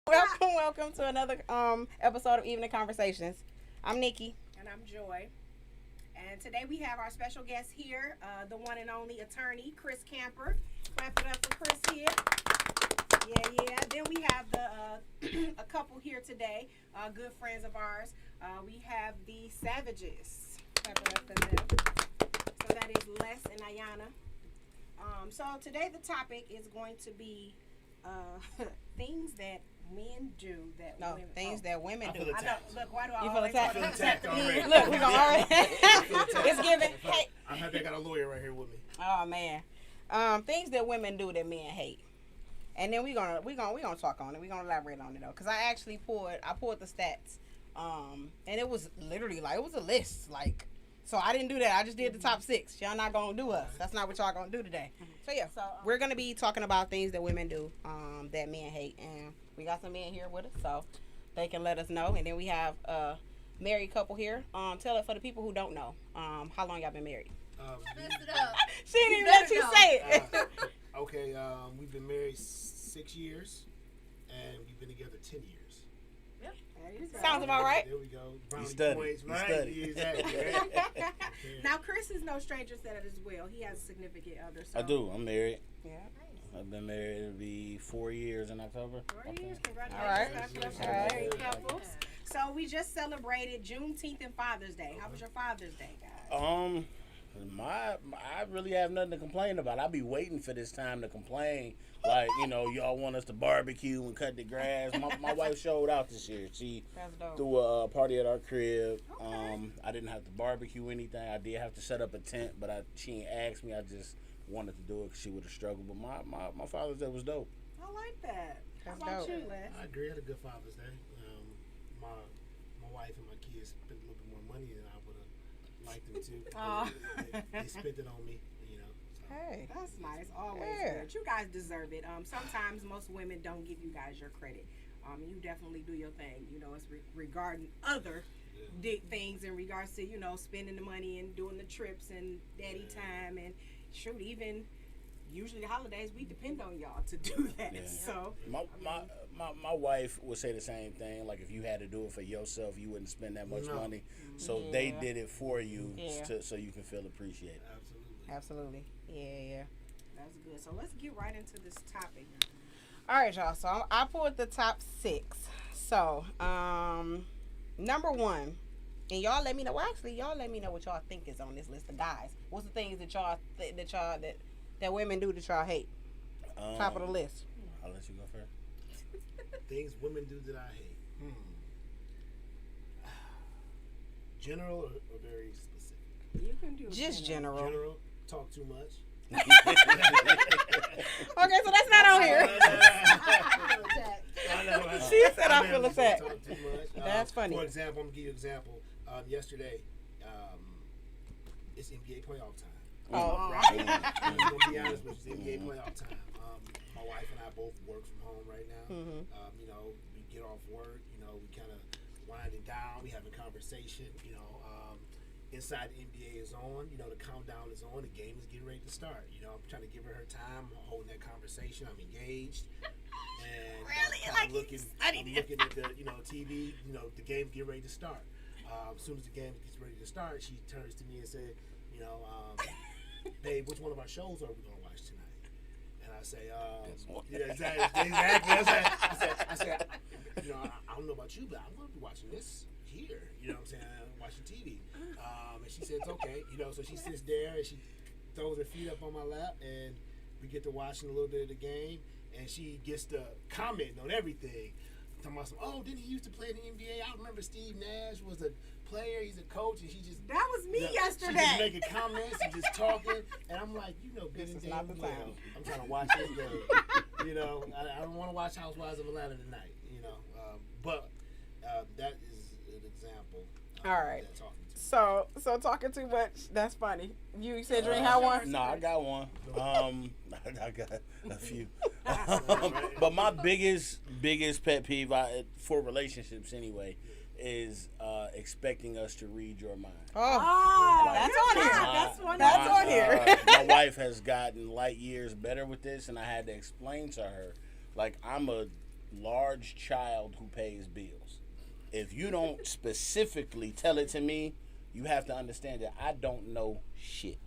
Welcome to another episode of Evening Conversations. I'm Nikki. And I'm Joy. And today we have our special guest here, the one and only attorney, Chris Camper. Clap it up for Chris here. Yeah. Then we have the a couple here today, good friends of ours. We have the Savages. Clap it up for them. So that is Les and Ayanna. So today the topic is going to be things that men do that women that women do. I know. Look, why do I You feel always attacked? want to attacked already. Look, we gonna already. It's giving. Hey. I'm happy I got a lawyer right here with me. Oh man, things that women do that men hate, and then we gonna talk on it. We gonna elaborate on it though, cause I actually pulled the stats, and it was literally like it was a list like. So I didn't do that. I just did the top 6. Y'all not gonna do us. That's not what y'all gonna do today. So yeah, we're gonna be talking about things that women do, that men hate, and we got some men here with us, so they can let us know. And then we have a married couple here. Tell it for the people who don't know. How long y'all been married? Mess it up. She didn't even let you say it. Okay, we've been married 6 years, and we've been together 10 years. Sounds about right. There we go. You studied. Exactly. Right? Now, Chris is no stranger to that as well. He has a significant other. So. I do. I'm married. Yeah. I've been married. It'll be 4 years in October. 4 years. Congratulations. All right. Congratulations, All right. married couples. So we just celebrated Juneteenth and Father's Day. How was your Father's Day, guys? I really have nothing to complain about. I'll be waiting for this time to complain. Like, y'all want us to barbecue and cut the grass. My wife showed out this year. She threw a party at our crib. Okay. I didn't have to barbecue anything. I did have to set up a tent, but she ain't asked me. I just wanted to do it because she would have struggled. But my Father's Day was dope. I like that. How That's about dope. you, Les? I agree. I had a good Father's Day. My wife and my kids spent a little bit more money than I would have liked them to. They spent it on me. So. Hey. That's nice. Always Yeah. good. You guys deserve it. Sometimes most women don't give you guys your credit. You definitely do your thing. It's regarding other things in regards to, spending the money and doing the trips and daddy time and shoot, even usually the holidays we depend on y'all to do that. Yeah. So my wife would say the same thing. Like, if you had to do it for yourself, you wouldn't spend that much money. So they did it for you, so you can feel appreciated. Absolutely. Yeah. that's good. So let's get right into this topic. All right, y'all. So I pulled the top 6. So, number 1, and y'all let me know. Well, actually, y'all let me know what y'all think is on this list of guys. What's the things that y'all that women do that y'all hate? Top of the list. I'll let you go first. Things women do that I hate. General or very specific? You can do Just general. General. Talk too much. Okay, so that's not on here. She said I feel attacked. Talk too much. That's funny. For example, I'm gonna give you an example. Yesterday, it's NBA playoff time. Oh, Right. I'm gonna be honest with you, it's NBA playoff time. My wife and I both work from home right now. Mhm. We get off work. We kind of winding down. We having conversation. Inside the NBA is on. The countdown is on. The game is getting ready to start. I'm trying to give her time. I'm holding that conversation. I'm engaged. And Really? I'm looking at the TV. The game get ready to start. As soon as the game gets ready to start, she turns to me and said, "Babe, which one of our shows are we gonna watch tonight?" And I say, exactly. I said, I don't know about you, but I'm gonna be watching this here. You know what I'm saying? I'm watching TV. And she says, okay. So she sits there and she throws her feet up on my lap, and we get to watching a little bit of the game, and she gets to comment on everything. Talking about some, didn't he used to play in the NBA? I remember Steve Nash was a player, he's a coach, and she just... That was me yesterday. She just making comments and just talking, and I'm like, good This and is damn not the well, time. I'm trying to watch this game. I don't want to watch Housewives of Atlanta tonight, but that is an example. All right. That talking to. So talking too much. That's funny. You said you ain't have one. No, I got one. I got a few. But my biggest pet peeve for relationships anyway is expecting us to read your mind. Oh, that's on here. That's one. That's on here. My wife has gotten light years better with this, and I had to explain to her, like, I'm a large child who pays bills. If you don't specifically tell it to me, you have to understand that I don't know shit.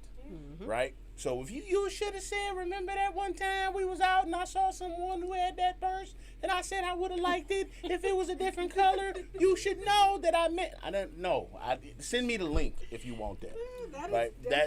Right? So if you should have said, remember that one time we was out and I saw someone who had that purse and I said I would have liked it if it was a different color. You should know that I meant. I don't know. Send me the link if you want that.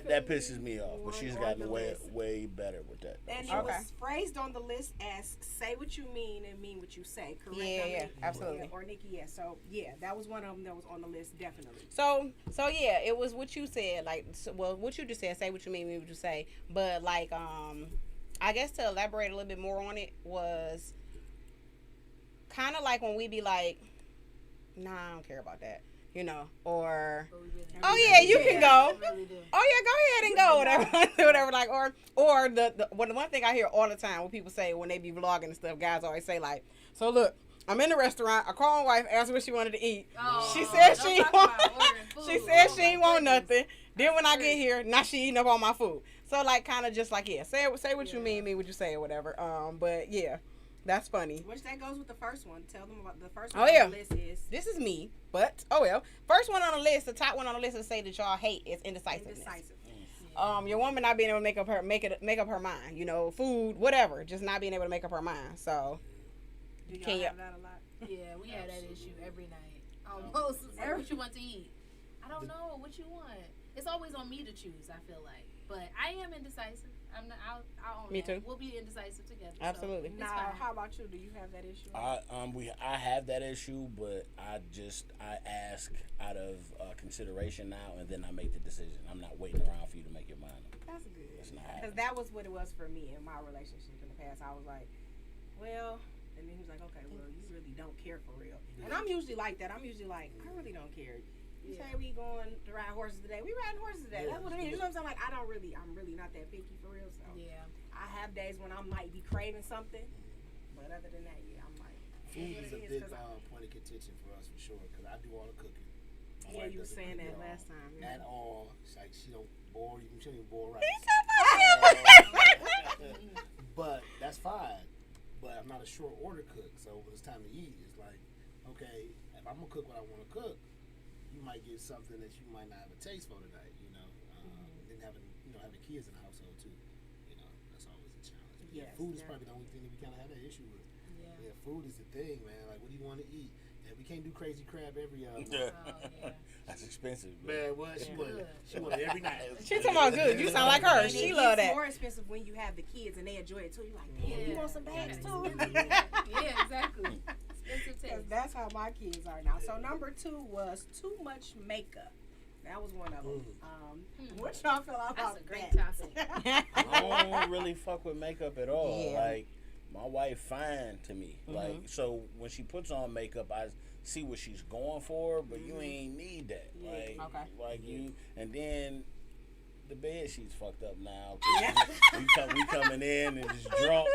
That pisses me off. But she's gotten way better with that. And it was phrased on the list as say what you mean and mean what you say. Correct? Yeah, absolutely. Or Nikki, yeah. So yeah, that was one of them that was on the list definitely. So yeah, it was what you said. Like, what you just said. Say what you mean what you say. But like, I guess to elaborate a little bit more on it was kind of like when we be like, nah, I don't care about that, or oh yeah, you can go. Oh yeah, go ahead and go, whatever, like, or the one thing I hear all the time when people say when they be vlogging and stuff, guys always say like, so look, I'm in the restaurant. I called my wife, asked her what she wanted to eat. She said she ain't want nothing. Then when I get here, now she eating up all my food. So like, kind of just like, yeah, say what you mean what you say or whatever. But yeah, that's funny. Which that goes with the first one. Tell them about the first one on the list is. This is me, but oh well. First one on the list, the top one on the list to say that y'all hate is indecisiveness. Your woman not being able to make up her mind. Food, whatever, just not being able to make up her mind. So. Do y'all have that a lot? Yeah, we have that issue every night. Almost. Like, what you want to eat? I don't know what you want. It's always on me to choose, I feel like. But I am indecisive. I'll own me that. too. We'll be indecisive together. Absolutely. So now, how about you? Do you have that issue? I have that issue, but I ask out of consideration now, and then I make the decision. I'm not waiting around for you to make your mind up. That's good. Because that was what it was for me in my relationship in the past. I was like, well. And then he was like, okay, well, you really don't care for real. And I'm usually like that. I'm usually like, I really don't care. You say we going to ride horses today. We riding horses today. That's what it is. You know what I'm saying? Like, I'm really not that picky for real. So yeah, I have days when I might be craving something. But other than that, yeah, I'm like. Food is a big point of contention for us for sure. Because I do all the cooking. Yeah, you were saying that last time. Yeah. At all. It's like she don't bore you. She don't even bore rice. But that's fine. But I'm not a short order cook, so when it's time to eat, it's like, okay, if I'm gonna cook what I want to cook, you might get something that you might not have a taste for tonight, Then having kids in the household too, that's always a challenge. Yes, food is probably the only thing that we kind of have that issue with. Yeah, food is the thing, man. Like, what do you want to eat? And we can't do crazy crab every That's expensive, man. What she want it every night. She talking about good. You sound like her. She love that. It's more expensive when you have the kids and they enjoy it too. You're like, damn, you want some bags too? Yeah, exactly. Expensive taste. That's how my kids are now. So number 2 was too much makeup. That was one of them. What y'all feel about That's a great topic. I don't really fuck with makeup at all. Yeah. Like, my wife fine to me. Like, so when she puts on makeup, I see what she's going for, but you ain't need that. Like you, and then the bed sheets fucked up now. We coming in and just drunk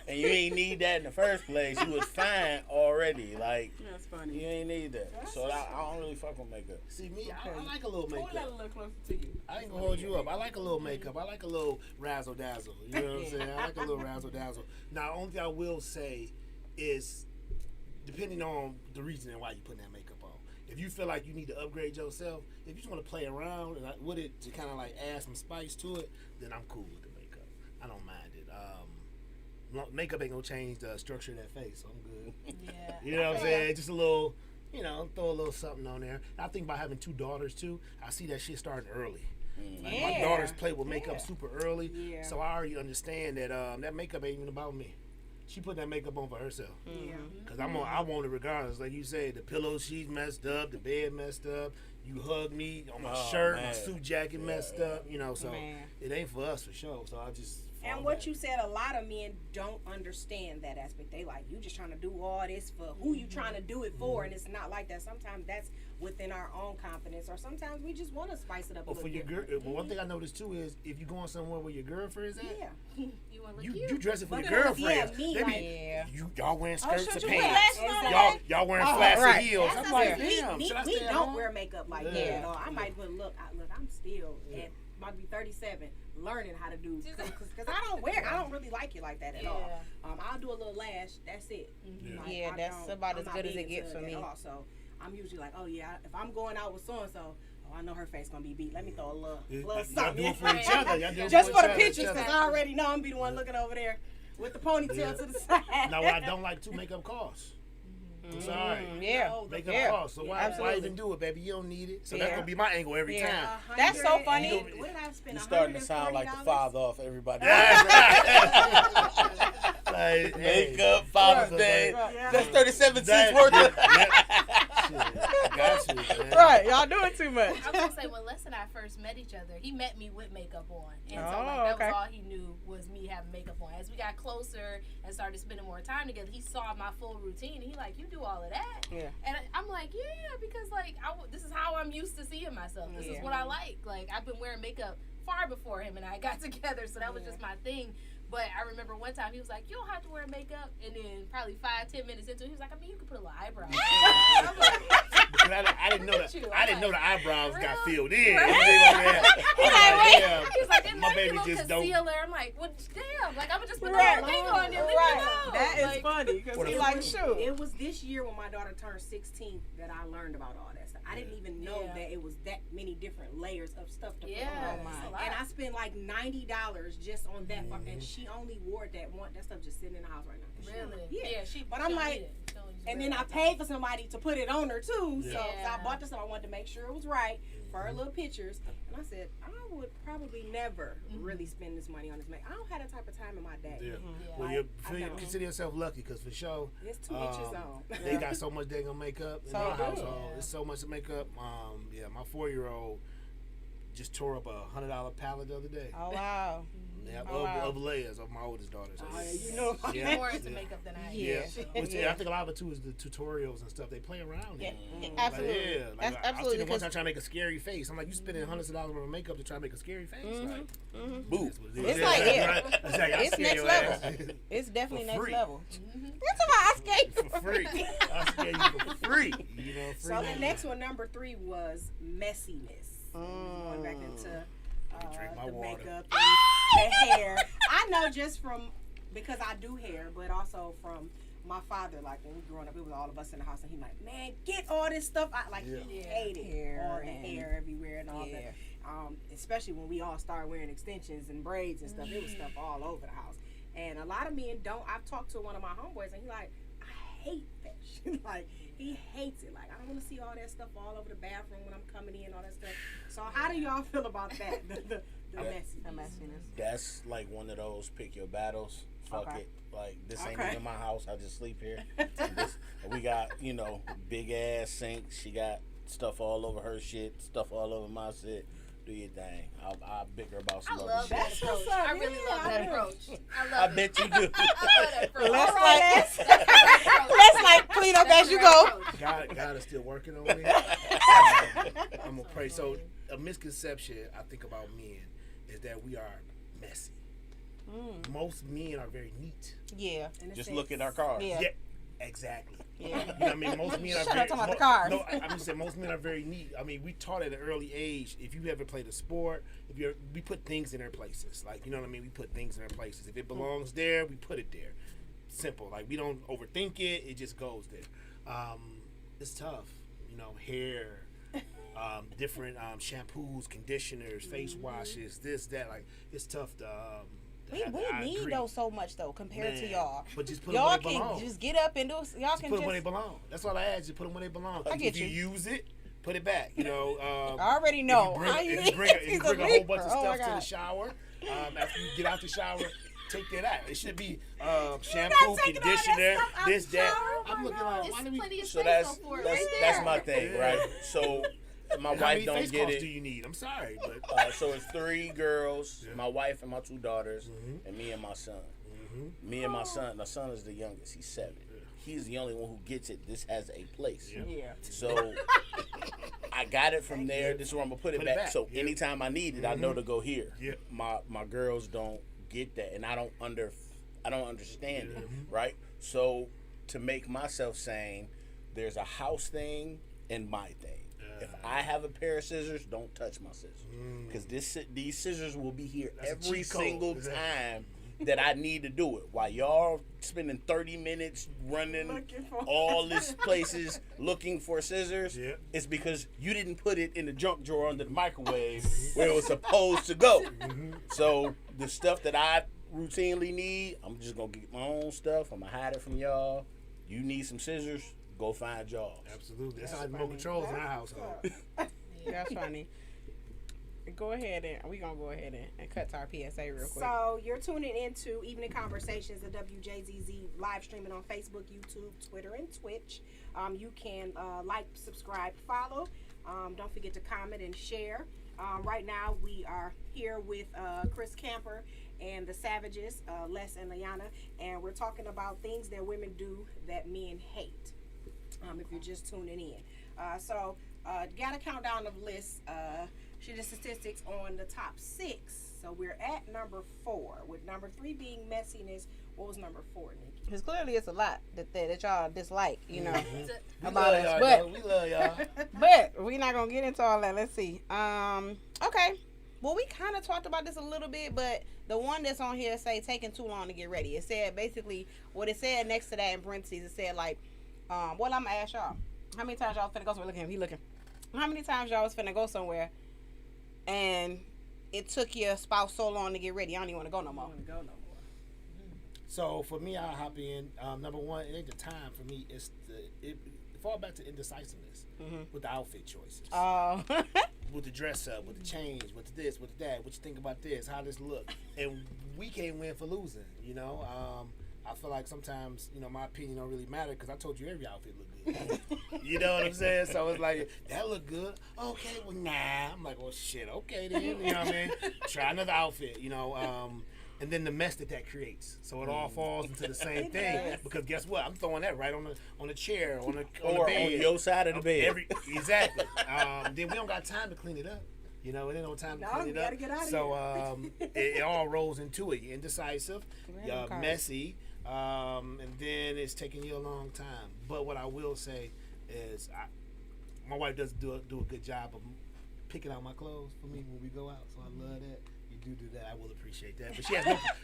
and you ain't need that in the first place. You was fine already. Like, that's funny. You ain't need that. So I don't really fuck with makeup. See me, I like a little makeup. Hold that a little closer to you. I ain't gonna hold you up. I like a little makeup. I like a little razzle dazzle. You know what I'm saying? I like a little razzle dazzle. Now, the only thing I will say is, depending on the reason and why you putting that makeup on. If you feel like you need to upgrade yourself, if you just want to play around and with it to kind of like add some spice to it, then I'm cool with the makeup. I don't mind it. Makeup ain't gonna change the structure of that face, so I'm good. Yeah. You know what I'm saying? Just a little, throw a little something on there. I think about having 2 daughters too. I see that shit starting early. Like my daughters play with makeup super early, so I already understand that that makeup ain't even about me. She put that makeup on for herself. Cause I want it regardless. Like you said, the pillow sheets messed up, the bed messed up. You hug me on my shirt, my suit jacket messed up. So it ain't for us for sure. So I just. And what you said, a lot of men don't understand that aspect. They like, you just trying to do all this for who you trying to do it for, and it's not like that. Sometimes that's within our own confidence, or sometimes we just want to spice it up a little bit. But one thing I noticed too is if you going somewhere where your girlfriend's at, you want to look cute. You dress it for your girlfriend. Y'all wearing skirts and pants. Y'all wearing flashy heels. I'm like, damn. We don't wear makeup like that at all. I might look. I'm still at might be 37. learning how to do because I don't really like it like that at all. I'll do a little lash. That's it. Yeah, that's about as good as it gets for me. So I'm usually like, oh yeah, if I'm going out with so and so. Oh, I know her face gonna be beat. Let me throw a little something. Y'all do it for each other. Y'all do it Just for the each other. pictures, because I already know I'm be the one looking over there with the ponytail to the side. Now, what I don't like too, makeup costs. I'm sorry. Yeah. Makeup costs. So why even do it, baby? You don't need it. So that's gonna be my angle every time. That's so funny. What did I spend? You're starting to sound like the father off everybody. Like, Makeup, Father's Day. Yeah. That's 37 cents worth of. I got you, man. Right, y'all doing too much. I was gonna say when Les and I first met each other, he met me with makeup on, and so that was all he knew was me having makeup on. As we got closer and started spending more time together, he saw my full routine. And he like, you do all of that? Yeah. And I'm like, yeah, because like this is how I'm used to seeing myself. This is what I like. Like I've been wearing makeup far before him and I got together, so that was just my thing. But I remember one time he was like, you don't have to wear makeup. And then probably 5-10 minutes into it, he was like, I mean, you can put a little eyebrow. I'm like, I didn't know the eyebrows got filled in. Right? He's like, my baby just don't. Concealer. I'm like, well, damn. Like, I'm just put the whole thing on there. Leave me alone. That is like, funny because he like, shoot. It was this year when my daughter turned 16 that I learned about all that stuff. I didn't even know that it was that many different layers of stuff to put on. And I spent like $90 just on that. And she only wore that stuff just sitting in the house right now. Really? Yeah. But she I'm like, and then I paid for somebody to put it on her too. So I bought this stuff. I wanted to make sure it was right for her little pictures. And I said, I would probably never really spend this money on this makeup. I don't have that type of time in my day. Well, you consider yourself lucky because for sure, it's 2 inches on. They got so much dang on makeup in my household. It's so much makeup. My 4-year-old just tore up a $100 palette the other day. Oh wow. Yeah, of layers of my oldest daughter. So You know, more into makeup than I am. I think a lot of it too is the tutorials and stuff. They play around. Absolutely. That's absolutely. One time trying to make a scary face. I'm like, you spending hundreds of dollars on makeup to try to make a scary face? Boo. It's like it's next level. It's definitely next level. That's why I scared you for free. I scare you for free. You know, free. So the next one, number 3, was messiness. Going back into the makeup and the hair. I know just from, because I do hair, but also from my father, like when we growing up, it was all of us in the house, and he like, man, get all this stuff out. Like he hated hair and hair everywhere and all that. Especially when we all started wearing extensions and braids and stuff. It was stuff all over the house. And a lot of men don't. I've talked to one of my homeboys, and he like, I hate that shit. Like, he hates it. Like, I don't want to see all that stuff all over the bathroom when I'm coming in, all that stuff. So how do y'all feel about that? The messiness. That's like one of those pick your battles. Fuck it. Like, this ain't even my house. I just sleep here. We got, big ass sink. She got stuff all over her shit, stuff all over my shit. Do your thing. I'll bicker about some other shit. That approach. I really love that approach. I bet you do. Let's like clean up as you go. God is still working on me. I'm gonna pray. So a misconception I think about men is that we are messy. Most men are very neat. Yeah. Just look at our cars. Yeah. Exactly. Yeah. You know what I mean? Most men are Shut very, up, talking about the cars. No, I'm just saying most men are very neat. I mean, we taught at an early age, if you ever played a sport, we put things in their places. Like, you know what I mean? We put things in their places. If it belongs there, we put it there. Simple. Like, we don't overthink it. It just goes there. It's tough. Hair, different shampoos, conditioners, face washes, this, that. Like, it's tough to... We need those so much though compared to y'all. But just put y'all them where they belong. Can just get up and do. Y'all can put just them where they belong. That's all I ask. Just put them where they belong. I get if you use it, put it back. I already know. If you bring a whole bunch of stuff to the shower, after you get out the shower, take that out. It should be shampoo, conditioner, this, that. I'm looking like, why do we? So that's my thing, right? So. My wife don't get it. Do you need? I'm sorry, but so it's 3 girls, my wife and my 2 daughters, and me and my son. Me and my son. My son is the youngest. He's 7. He's the only one who gets it. This has a place. So I got it from there. This is where I'm gonna put it back. So anytime I need it, I know to go here. My girls don't get that, and I don't understand it. Right. So to make myself sane, there's a house thing and my thing. If I have a pair of scissors, don't touch my scissors. Because these scissors will be here every single time that I need to do it. While y'all spending 30 minutes running all these places looking for scissors, it's because you didn't put it in the junk drawer under the microwave where it was supposed to go. So the stuff that I routinely need, I'm just going to get my own stuff. I'm going to hide it from y'all. You need some scissors, go find jobs. Absolutely. That's how more controls in our household. That's funny. Go ahead and we're gonna go ahead and cut to our PSA real quick. So you're tuning into Evening Conversations at WJZZ live streaming on Facebook, YouTube, Twitter, and Twitch. You can like, subscribe, follow. Don't forget to comment and share. Right now we are here with Chris Camper and the Savages, Les and Ayanna, and we're talking about things that women do that men hate. If you're just tuning in, so got a countdown of lists. She did statistics on the top 6. So we're at number 4, with number 3 being messiness. What was number 4, Nikki? Because clearly it's a lot that y'all dislike, you know, about us. But we love y'all. But we're not gonna get into all that. Let's see. Okay. Well, we kind of talked about this a little bit, but the one that's on here say taking too long to get ready. It said basically what it said next to that in parentheses. It said like, well, I'm gonna ask y'all, how many times y'all finna go somewhere? Look at him, he looking. How many times y'all was finna go somewhere and it took your spouse so long to get ready? I don't even want to go no more. So for me, I'll hop in. Number one, it ain't the time for me. It's it fall back to indecisiveness with the outfit choices. Oh. With the dress up, with the change, with the this, with the that. What you think about this? How this look? And we can't win for losing. You know. I feel like sometimes, you know, my opinion don't really matter because I told you every outfit look good. You know what I'm saying? So it's like, that look good. Okay, well, nah. I'm like, well, shit, okay then. You know what I mean? Try another outfit, you know. And then the mess that creates. So it all falls into the same thing. Because guess what? I'm throwing that right on the chair, on the bed. On your side of the bed. Exactly. Then we don't got time to clean it up. You know, it ain't no time to clean it up. Get out of so it all rolls into it. You're indecisive, you're messy, and then it's taking you a long time. But what I will say is, my wife does do a good job of picking out my clothes for me when we go out. So I love that. You do that. I will appreciate that. But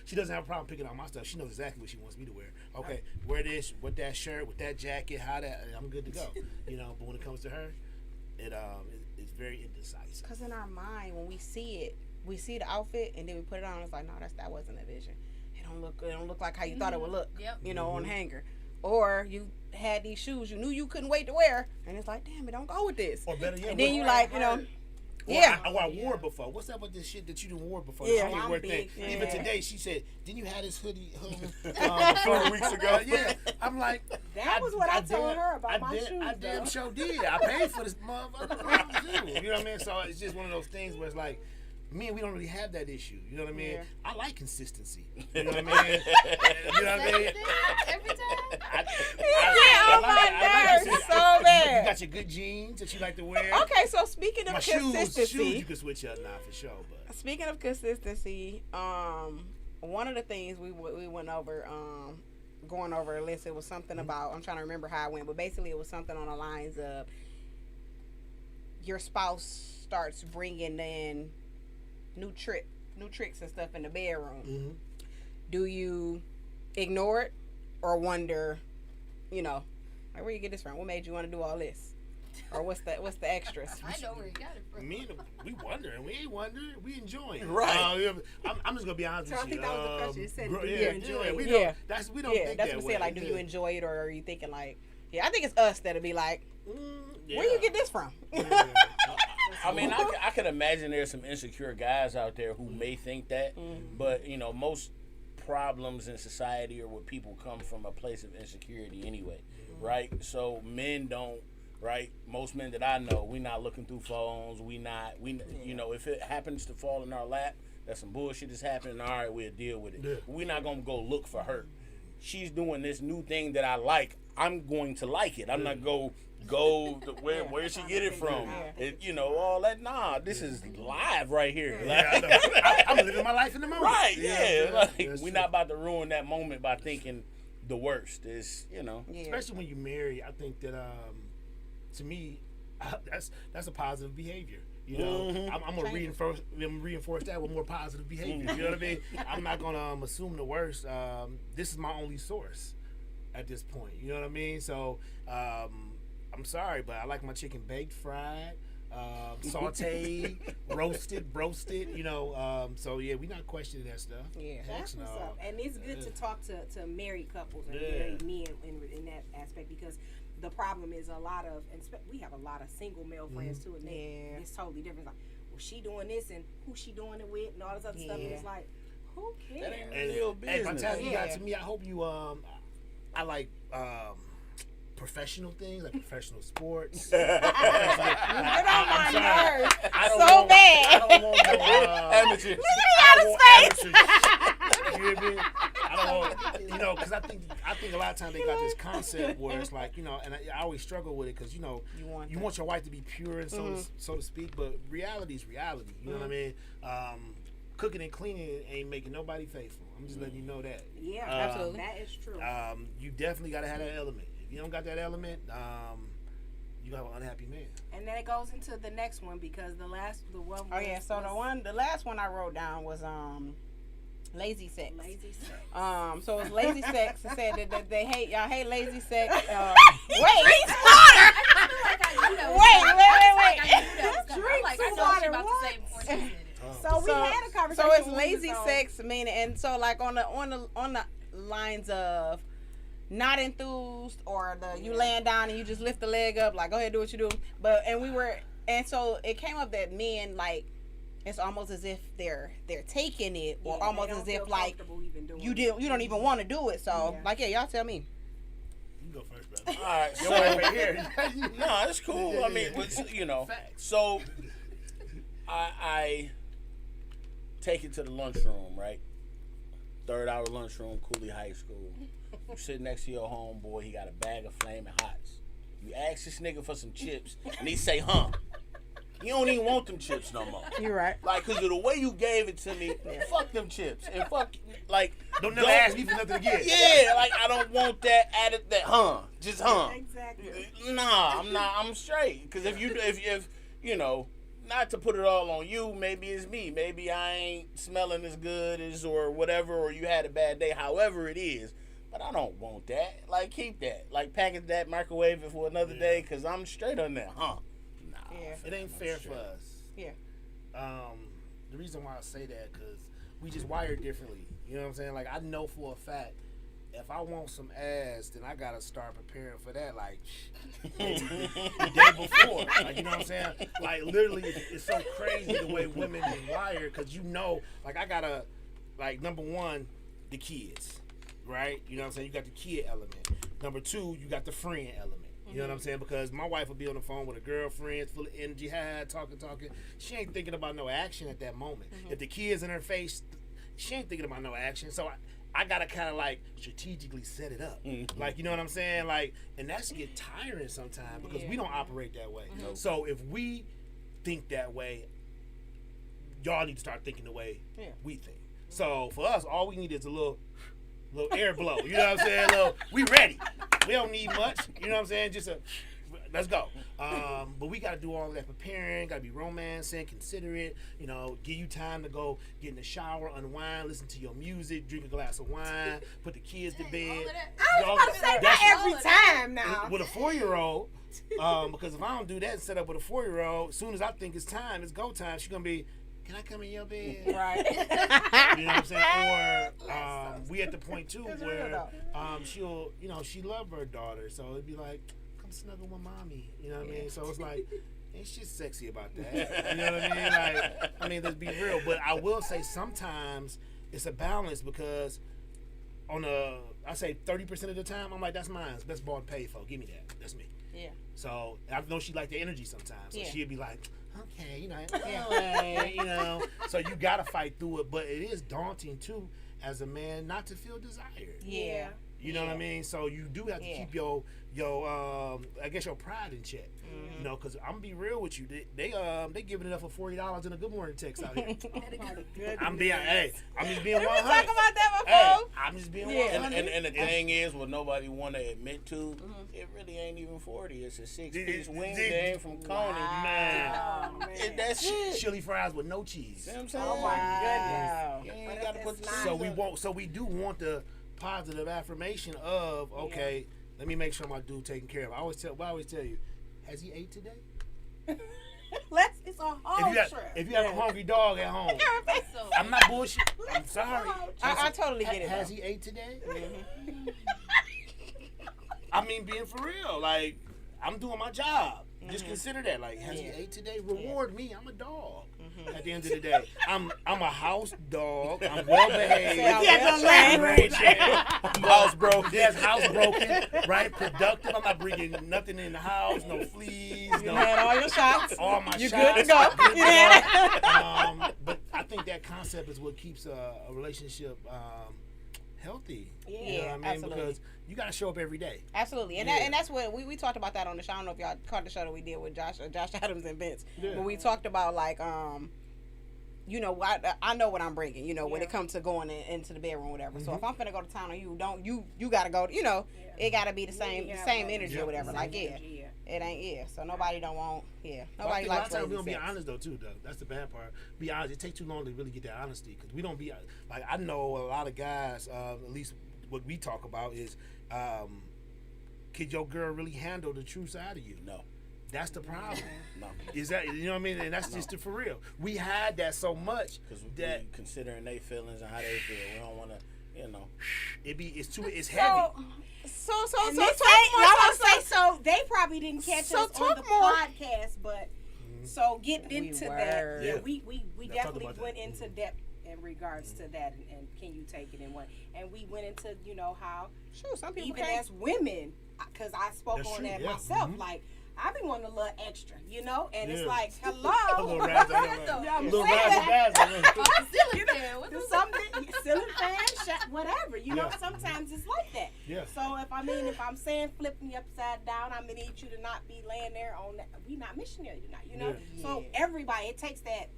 she doesn't have a problem picking out my stuff. She knows exactly what she wants me to wear. Okay, wear this with that shirt, with that jacket, how that, I'm good to go. You know, but when it comes to her, it's very indecisive. Because in our mind, when we see it, we see the outfit and then we put it on. It's like, no, that wasn't a vision. It don't look like how you thought it would look. Yep. You know, on hanger. Or you had these shoes you knew you couldn't wait to wear, and it's like, damn, it don't go with this. Or better yet, and then you like, you know. I wore it before. What's up with this shit that you done wore before? Yeah, I'm wear thing. Yeah. Even today, she said, "Didn't you have this hoodie 4 weeks ago?" Yeah, I'm like, that was what I told her about my shoes. I damn sure did. I paid for this motherfucker too. You know what I mean? So it's just one of those things where it's like, me and we don't really have that issue. You know what I mean? Yeah. I like consistency. You know what I mean? You know what I mean? Every time. I like so bad. You got your good jeans that you like to wear. Okay, so speaking of consistency, shoes you can switch up now for sure. But speaking of consistency, one of the things we went over, going over a list, it was something about, I'm trying to remember how it went, but basically it was something on the lines of your spouse starts bringing in new tricks and stuff in the bedroom. Do you ignore it or wonder, you know, like, where you get this from? What made you want to do all this? Or what's the extras? I know where you got it from. We wondering. We ain't wondering. We enjoying it. Right. I'm just gonna be honest with you. I think that was the question. It said, do you enjoy it? We don't think that's that what way. Said, like, do you enjoy it, or are you thinking like, I think it's us that'll be like, where you get this from? I mean, I could imagine there's some insecure guys out there who may think that, but you know, most problems in society are where people come from a place of insecurity anyway, right? So men don't, right? Most men that I know, we not looking through phones. You know, if it happens to fall in our lap, that some bullshit is happening. All right, we'll deal with it. Yeah. We're not gonna go look for her. She's doing this new thing that I like. I'm going to like it. I'm not go to where she get it from. It, you know, all that. Nah, this is live right here. I'm living my life in the moment. Right? Yeah. Like, we're not about to ruin that moment by thinking the worst. Is, you know, especially when you marry. I think that to me, that's a positive behavior. You know, I'm gonna reinforce that with more positive behavior. You know what I mean? I'm not gonna assume the worst. This is my only source at this point. You know what I mean? So I'm sorry, but I like my chicken baked, fried, sauteed, roasted. You know, so yeah, we're not questioning that stuff. Yeah, that's what's up. And it's good to talk to married couples and married men in that aspect, because the problem is we have a lot of single male friends too, and it's totally different. Like, well, she doing this and who she doing it with and all this other stuff. And it's like, who cares? That ain't real business. And by the time you got to me, I hope you I like professional things, like professional sports. You get on my nerves so bad. I don't want no amateur. Look at his face. You hear me? I don't want, you know, because I think a lot of times they got this concept where it's like, you know, and I always struggle with it because, you know, you want your wife to be pure and so to speak, but reality is reality. You know what I mean? Cooking and cleaning ain't making nobody faithful. I'm just letting you know that. Yeah, absolutely. That is true. You definitely got to have that element. If you don't got that element, you got an unhappy man. And then it goes into the next one, because the one. Oh yeah, so the last one I wrote down was lazy sex. Lazy sex. So it's lazy sex. It said that they hate y'all hate lazy sex. Wait. So we had a conversation. So it's lazy sex, meaning, and so like on the lines of not enthused, or you laying down and you just lift the leg up, like go ahead, do what you do. And so it came up that men, like, it's almost as if they're taking it, or almost as if like you don't even want to do it. So like, y'all tell me. You go first, brother. All right, so right here. No, it's cool. I mean, you know, so I take it to the lunchroom, right? 3rd hour lunchroom, Cooley High School. You sit next to your homeboy, he got a bag of Flamin' Hots. You ask this nigga for some chips, and he say, huh. You don't even want them chips no more. You're right. Like, because of the way you gave it to me, fuck them chips. And fuck, like... Don't never ask me for nothing again. Yeah, like, I don't want that added, just Exactly. Nah, I'm straight. Because if you know, not to put it all on you, maybe it's me. Maybe I ain't smelling as good as, or whatever, or you had a bad day, however it is. But I don't want that. Like, keep that. Like, package that, microwave it for another day, because I'm straight on that, It ain't fair for us. Yeah. The reason why I say that, because we just wired differently. You know what I'm saying? Like, I know for a fact, if I want some ass, then I gotta start preparing for that, like, the day before. Like, you know what I'm saying? Like, literally, it's so crazy the way women is wired, because you know, like, I gotta, like, number one, the kids, right? You know what I'm saying? You got the kid element. Number two, you got the friend element. You know what I'm saying? Because my wife will be on the phone with a girlfriend, full of energy, talking. She ain't thinking about no action at that moment. If the kid's in her face, she ain't thinking about no action. So I gotta kind of like strategically set it up. Like, you know what I'm saying? Like, and that's get tiring sometimes, because we don't operate that way. So if we think that way, y'all need to start thinking the way we think. So for us, all we need is a little air blow. You know what I'm saying? We ready. We don't need much. You know what I'm saying? Just let's go. But we got to do all that preparing. Got to be romancing, considerate. You know, give you time to go get in the shower, unwind, listen to your music, drink a glass of wine, put the kids to bed. I was about to say that every time now. With a 4-year-old, because if I don't do that and set up with a 4-year-old, as soon as I think it's time, it's go time, she's gonna be, can I come in your bed? Right. You know what I'm saying? Or we at the point too where she'll, you know, she love her daughter, so it'd be like, come snuggle with mommy. You know what I mean? So it's like, ain't shit sexy about that. You know what I mean? Like, I mean, let's be real. But I will say sometimes it's a balance, because I say 30% of the time, I'm like, that's mine. It's best ball to pay for. Give me that. That's me. Yeah. So I know she like the energy sometimes. So she'll be like, okay, you know, you know. So you gotta fight through it, but it is daunting too, as a man, not to feel desired. Yeah. You know what I mean? So you do have to keep your I guess your pride in check. You know, because I'm gonna be real with you. They giving it up for $40 in a good morning text out here. I'm just being 100. We talk about that before. Hey, I'm just being 100. And the thing is, what nobody want to admit to, it really ain't even 40. It's a 6-piece wing game from Coney. Man. Oh, man. That's it. Chili fries with no cheese. You know what I'm saying? Oh my goodness. You ain't gotta put the So we do want the positive affirmation of let me make sure my dude taken care of. I always tell you, has he ate today? It's a whole trip. If you have a hungry dog at home, So, I'm not bullshit. I'm sorry. I totally get it. Has he ate today? I mean, being for real, like I'm doing my job. Just consider that. Like, has he ate today? Reward me. I'm a dog. At the end of the day, I'm a house dog. I'm well behaved. I'm housebroken. Yes, housebroken. Right, productive. I'm not bringing nothing in the house. No fleas. You had all your shots. All my You shots. good to go. Good to go. But I think that concept is what keeps a relationship healthy. Yeah, You know what I mean? absolutely. Because you got to show up every day. Absolutely, and and that's what we talked about that on the show. I don't know if y'all caught the show that we did with Josh Adams and Vince, Yeah. when we talked about like you know, I know what I'm bringing. You know, when it comes to going into the bedroom, or whatever. So if I'm finna go to town on you, you gotta go. You know, it gotta be the same energy or whatever. Like it ain't So nobody don't want nobody likes. A lot of times lazy we don't be sex. honest though too. Though that's the bad part. Be honest. It takes too long to really get that honesty because we don't be like I know a lot of guys. At least what we talk about is, could your girl really handle the true side of you? No. That's the problem. No. Is that you know what I mean? And that's just for real. We had that so much Because that we considering their feelings and how they feel. We don't want to, it's heavy. So And so they probably didn't catch So us on talk the more. podcast, but so getting We into were. that, Yeah. we Let's talk definitely about that. went into depth in regards to that, and can you take it and we went into how Sure, some people even can't. as women, because I spoke That's on true, that yeah. myself, Mhm. like I be wanting a little extra, and it's Yeah. like A hello, little razzle, Yeah, I'm little saying razzle dazzle. ceiling fan. What do the something, ceiling fan, whatever. Yeah. Sometimes it's like that. Yeah. So if I'm saying flipping you upside down, I'm gonna need you to not be laying there on that. We not missionary tonight, Yeah. So everybody, it takes that.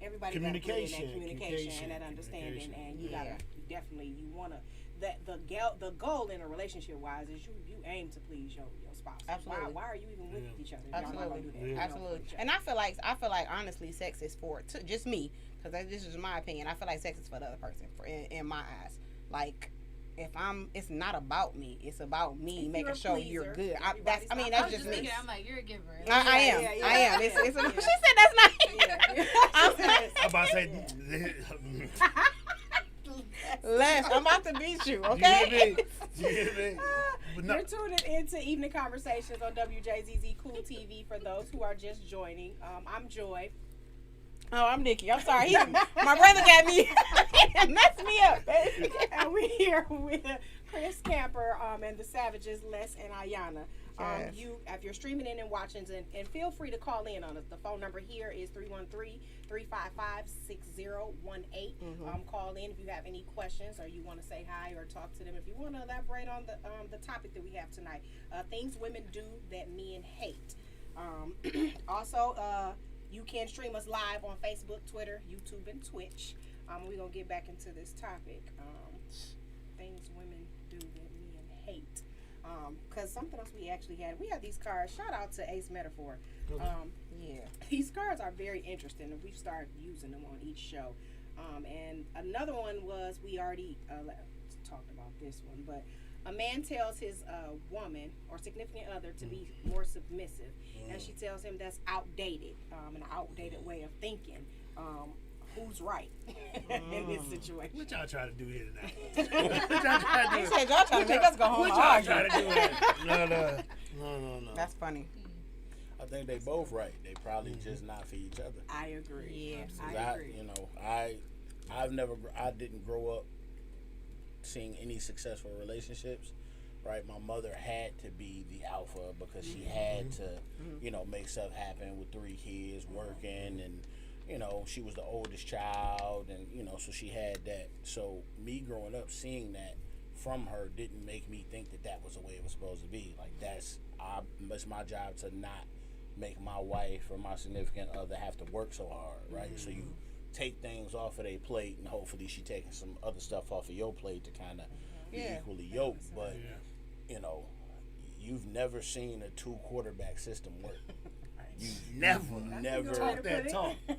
Everybody Communication, gotta put in that communication and that understanding, communication. and you gotta you wanna the goal in a relationship wise is you aim to please your spouse. Absolutely. Why are you even with each other? Absolutely. Y'all not gonna do that. Yeah. Absolutely. And I feel like honestly, sex is for just me, because this is my opinion. I feel like sex is for the other person, in my eyes. Like, it's not about me. It's about me If making you're a sure you're pleaser, good. everybody's That's not- just just me. thinking, I'm like, you're a giver. I am. Yeah, I am. yeah. She Yeah. said that's not. I'm I'm about to say. Les, I'm about to beat you. You Okay. hear me? You hear me? But no, You're tuning into Evening Conversations on WJZZ Cool TV for those who are just joining. I'm Joy. Oh, I'm Nikki. I'm sorry. My brother got me. Messed me up. And we're here with Chris Camper and the Savages, Les and Ayanna. Yes. If you're streaming in and watching, and feel free to call in on us. The phone number here is 313-355-6018. Call in if you have any questions or you want to say hi or talk to them. If you want to elaborate on the topic that we have tonight, things women do that men hate. Also, you can stream us live on Facebook, Twitter, YouTube, and Twitch. We're going to get back into this topic. Things women do that men hate. Because something else we actually had these cards. Shout out to Ace Metaphor. Yeah. These cards are very interesting, and we've started using them on each show. And another one was, we already talked about this one, but a man tells his woman or significant other to be more submissive, and she tells him that's outdated, an outdated way of thinking. Who's right in this situation? what y'all trying to do here tonight? What y'all trying to He do? said y'all trying to make us go home What and y'all argue. trying to do here? No. That's funny. I think they both right. They probably just not for each other. I agree. Yeah. 'Cause I agree. I didn't grow up seeing any successful relationships. Right, my mother had to be the alpha because she had to, make stuff happen with 3 kids, working, and she was the oldest child, and so she had that. So me growing up seeing that from her didn't make me think that was the way it was supposed to be. Like it's my job to not make my wife or my significant other have to work so hard, right? Mm-hmm. So you take things off of their plate, and hopefully she taking some other stuff off of your plate to kind of be equally yoked. But you know, you've never seen a 2-quarterback system work. You've never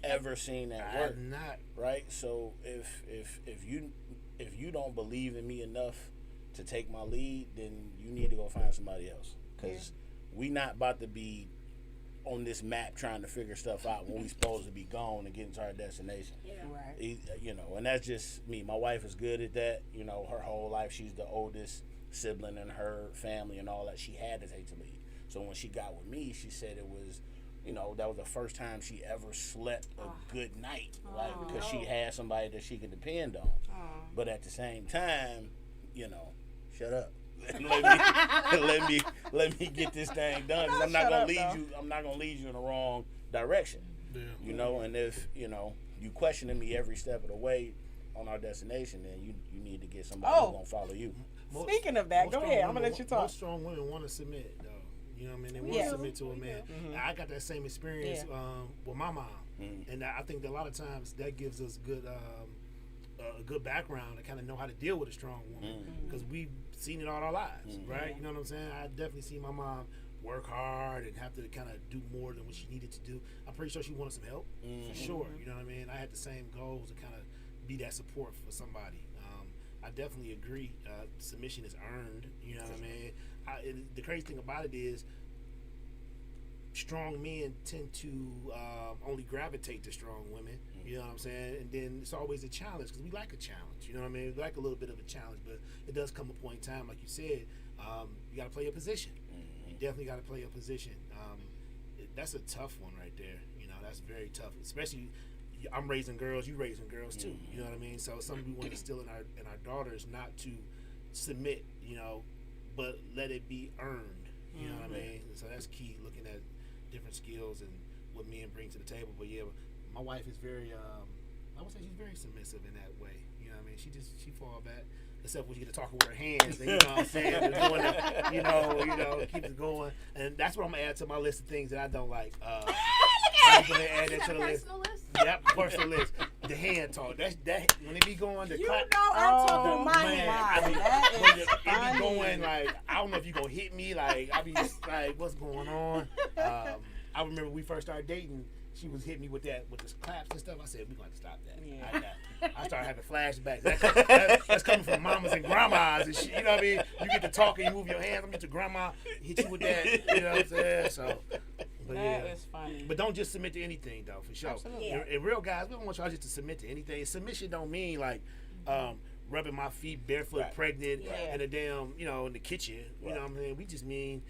ever seen that work. I'm not. Right? So if you don't believe in me enough to take my lead, then you need to go find somebody else. Because we not about to be on this map trying to figure stuff out when we supposed to be gone and getting to our destination. Yeah. Right. You know, and that's just me. My wife is good at that. You know, her whole life she's the oldest sibling in her family and all that. She had to take the lead. So when she got with me, she said it was, you know, that was the first time she ever slept a good night, like because she had somebody that she could depend on. But at the same time, you know, shut up. let me get this thing done. Cause I'm not gonna lead you. I'm not gonna lead you in the wrong direction. Yeah. You know, and if you know you questioning me every step of the way on our destination, then you need to get somebody who's gonna follow you. Speaking of that, go ahead. I'm gonna let you talk. Most strong women want to submit, though. You know what I mean? They want to submit to a man. Mm-hmm. I got that same experience with my mom, and I think that a lot of times that gives us a good background to kind of know how to deal with a strong woman because we've seen it all our lives, right? You know what I'm saying? I definitely seen my mom work hard and have to kind of do more than what she needed to do. I'm pretty sure she wanted some help, for sure. You know what I mean? I had the same goals to kind of be that support for somebody. I definitely agree. Submission is earned. You know what I mean? The crazy thing about it is strong men tend to only gravitate to strong women. You know what I'm saying? And then it's always a challenge because we like a challenge. You know what I mean? We like a little bit of a challenge, but it does come a point in time, like you said, you got to play a position. You definitely got to play a position. That's a tough one right there. You know, that's very tough, especially. I'm raising girls, you raising girls too. You know what I mean? So something we want to instill in our daughters not to submit, you know, but let it be earned. You know what I mean? So that's key. Looking at different skills and what men bring to the table. But yeah, my wife is very, I would say she's very submissive in that way. You know what I mean? She fall back. Except when she get to talking with her hands, and, you know what I'm saying? Doing the, you know, keep it going. And that's what I'm gonna add to my list of things that I don't like. I'm gonna add that to the list. Yep, personal list. The hand talk. That when it be going, the clap. You know I'm talking my hand. It be going like I don't know if you gonna hit me. Like I be like, what's going on? I remember when we first started dating. She was hitting me with the claps and stuff. I said, we're going to stop that. Yeah. I started having flashbacks. That's coming from mamas and grandmas and shit. You know what I mean? You get to talk and you move your hands. I'm get to grandma, hit you with that. You know what I'm saying? So, but that is funny. But don't just submit to anything, though, for sure. Absolutely. And real guys, we don't want y'all just to submit to anything. Submission don't mean like rubbing my feet barefoot, pregnant, in a damn, in the kitchen. You know what I mean? We just mean,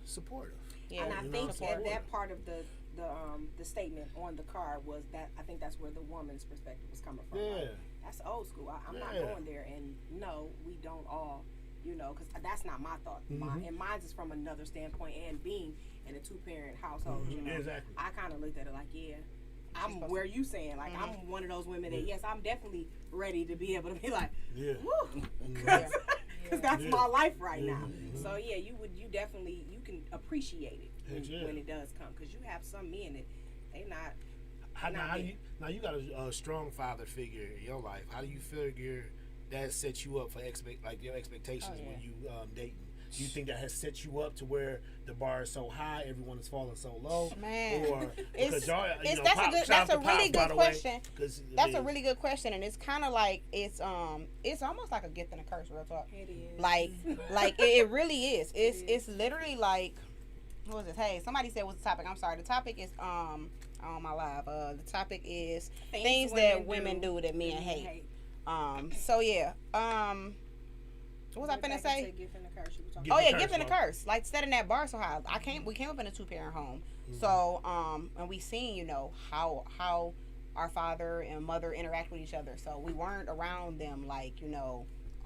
supportive. Yeah. And I think that part of the statement on the card was that I think that's where the woman's perspective was coming from. Yeah. Like, that's old school. I'm not going there. And no, we don't all, because that's not my thought. And mine's is from another standpoint. And being in a 2-parent household, Exactly. I kind of looked at it like, I'm where you saying. Like, I'm one of those women that, yes, I'm definitely ready to be able to be like, woo. Because that's my life right now. So, yeah, you definitely, you can appreciate it. When it does come, because you have some men that they not. You got a strong father figure in your life. How do you figure that sets you up for your expectations when you dating? Do you think that has set you up to where the bar is so high, everyone is falling so low? Man, or because that's a really good question. That's a really good question, and it's kind of like it's almost like a gift and a curse. Real talk. It is. Like it really is. It's literally like. What was it? Hey, somebody said what's the topic? I'm sorry. The topic is on my live. The topic is things that women do that men hate. So yeah. What was I finna say? Gift and a curse. Gift and a curse. Like setting that bar so high. We came up in a 2-parent home. So and we seen, how our father and mother interact with each other. So we weren't around them like,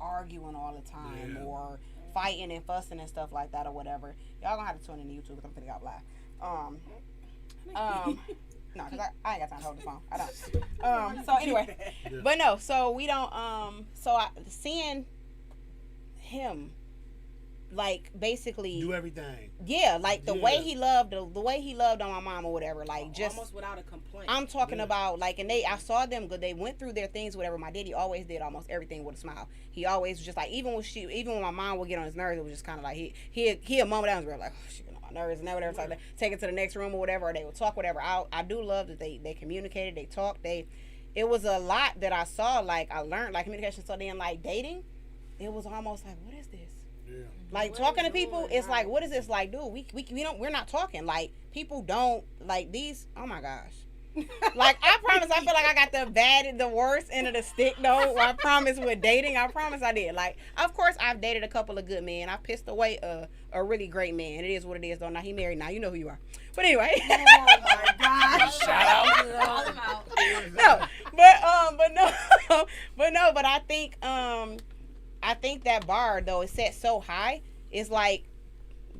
arguing all the time or fighting and fussing and stuff like that or whatever. Y'all gonna have to tune into YouTube because I'm finna go live. No, because I ain't got time to hold the phone. I don't. So anyway, but no, so we don't. Seeing him, like, basically do everything. Yeah, like the way he loved the way he loved on my mom or whatever, like just almost without a complaint. I'm talking about, like, and I saw them good. They went through their things, whatever. My daddy always did almost everything with a smile. He always was just like, even when my mom would get on his nerves, it was just kind of like he'd mom down and be like, oh, she get on my nerves and whatever. So like, take it to the next room or whatever, or they would talk whatever. I do love that they communicated, they talked, it was a lot that I saw, like I learned, like communication. So then, like dating, it was almost like, what is this? Yeah. Like talking to people, it's like, what is this? Like, dude, we're not talking. Like, people don't like these. Oh my gosh. Like, I promise, I feel like I got the worst end of the stick though. I promise with dating, I promise I did. Like, of course, I've dated a couple of good men. I pissed away a really great man. It is what it is though. Now he married. Now you know who you are. But anyway. Oh my gosh. Shout out. Call him out. No, but I think that bar though is set so high. It's like,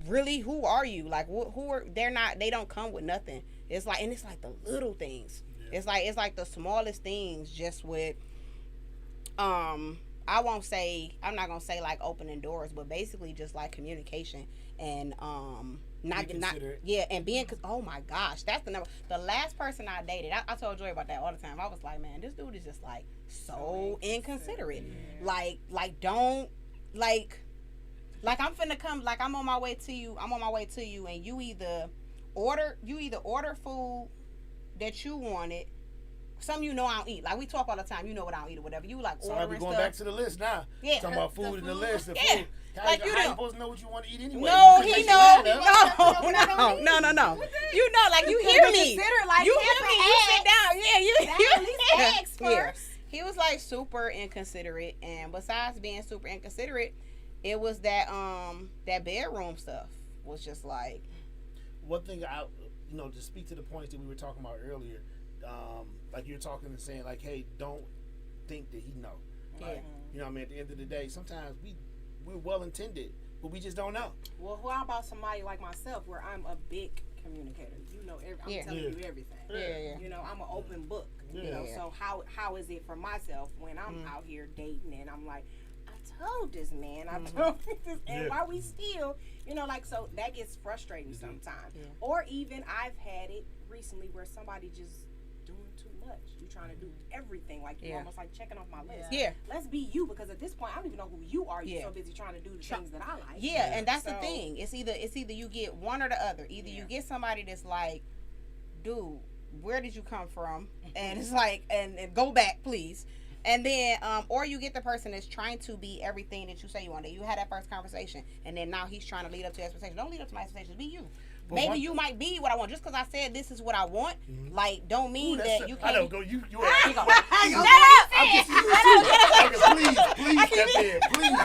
really, who are you? Like, who are they don't come with nothing. It's like, and it's like the little things. Yeah. It's like the smallest things, just with I'm not gonna say like opening doors, but basically just like communication and not and being, cause oh my gosh, that's the number. The last person I dated, I told Joy about that all the time. I was like, man, this dude is just like so inconsiderate. Yeah. Like don't like I'm finna come, like I'm on my way to you, and you either order food that you wanted. Some I don't eat. Like, we talk all the time. You know what I don't eat or whatever. You like ordering we're going stuff. back to the list now. Yeah. Talking about food in the list. Yeah. Food. Like, you how you do. supposed to know what you want to eat anyway? No, You he can know. make your mind up. No. You know, like, you hear me. Like, You hear me. You sit down. Yeah, you at least ask Yeah. first. He was like super inconsiderate, and besides being super inconsiderate, it was that bedroom stuff was just like. One thing to speak to the points that we were talking about earlier, like you're talking and saying like, hey, don't think that he know. Like, you know what I mean? At the end of the day, sometimes we're well intended, but we just don't know. Well, how about somebody like myself, where I'm a big communicator? You know, I'm telling you everything. Yeah. You know, I'm an open book. Yeah. You know, so how is it for myself when I'm out here dating and I'm like, I told this man, I told this, and why we still, like, so that gets frustrating sometimes. Yeah. Or even I've had it recently where somebody just doing too much. You trying to do everything, like you almost like checking off my list. Yeah. Let's be you, because at this point I don't even know who you are. You're so busy trying to do the things that I like. Yeah, and that's the thing. It's either you get one or the other. Either you get somebody that's like, dude, where did you come from? And it's like, and go back, please. And then, or you get the person that's trying to be everything that you say you want. You had that first conversation, and then now he's trying to lead up to your expectations. Don't lead up to my expectations. Be you. But maybe you might be what I want. Just because I said this is what I want, like, don't mean that you can't. I don't go. You. Shut up! Please step in. Please step in.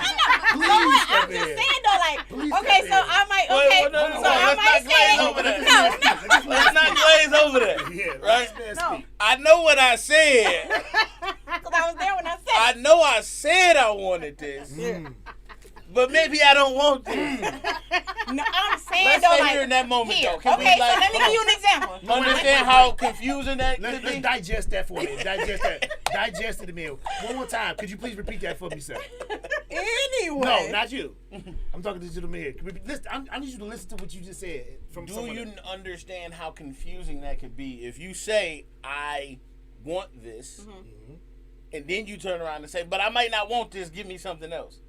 I'm just saying though, like, okay, so I might, so I might say, no. Let's not glaze over that. Yeah, right? No. I know what I said. Because I was there when I said I know I said I wanted this. But maybe I don't want this. No, I'm saying Let's though, stay like, here in that moment though. Can okay, we, like, so let me give you an example. Understand how confusing that could Let's be? digest that for me. Digest it a minute. One more time. Could you please repeat that for me, sir? Anyway. No, not you. I'm talking to the man. Listen, I need you to listen to what you just said. Do you understand how confusing that could be if you say, I want this, and then you turn around and say, but I might not want this, give me something else.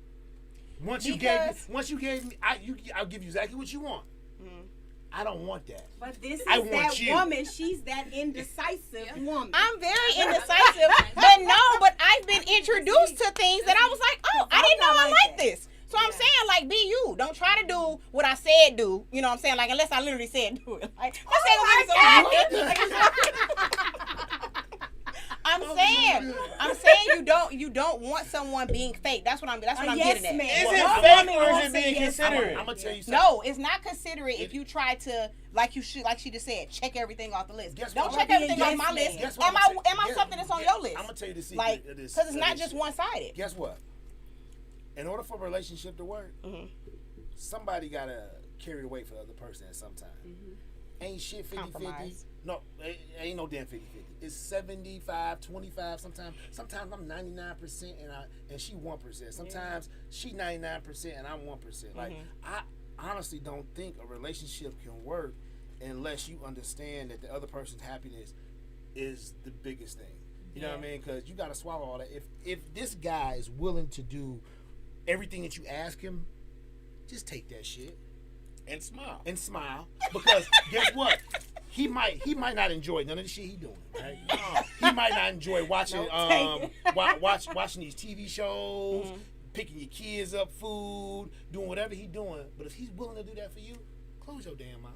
Once you gave me, I'll give you exactly what you want. I don't want that. But this is that woman. She's that indecisive woman. I'm very indecisive, but I've been introduced to things that I was like, oh, I didn't know I liked this. So I'm saying, like, be you. Don't try to do what I said do. You know what I'm saying? Like, unless I literally said do it. Like, I'm saying you don't want someone being fake. That's what I'm getting at. Is it fake or is it being considerate? I'm gonna tell you something. No, it's not considerate if you try to, like she just said, check everything off the list. Don't check everything off my list. Am I something that's on your list? I'm gonna tell you the secret. Like, because it's not just one sided. Guess what? In order for a relationship to work, somebody gotta carry the weight for the other person at some time. ain't shit 50-50. Compromise. No, it ain't no damn 50-50. It's 75-25. Sometimes I'm 99% and she 1%. Sometimes she 99% and I'm 1%. Like I honestly don't think a relationship can work unless you understand that the other person's happiness is the biggest thing. You know what I mean? Because you got to swallow all that. If this guy is willing to do everything that you ask him, just take that shit And smile. because guess what? He might not enjoy none of the shit he doing. Right? He might not enjoy watching watching these TV shows, picking your kids up food, doing whatever he doing. But if he's willing to do that for you, close your damn mouth.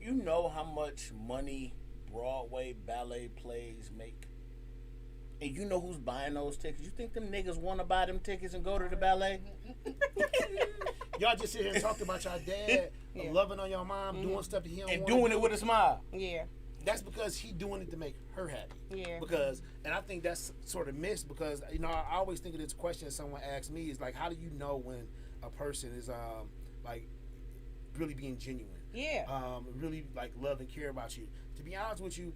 You know how much money Broadway ballet plays make? And you know who's buying those tickets? You think them niggas want to buy them tickets and go to the ballet? Y'all just sit here and talk about your dad loving on your mom, doing stuff that he don't And want doing it with a smile. Yeah. That's because he doing it to make her happy. Yeah. And I think that's sort of missed because, you know, I always think of this question someone asks me is like, how do you know when a person is like really being genuine? Yeah. Really like love and care about you. To be honest with you,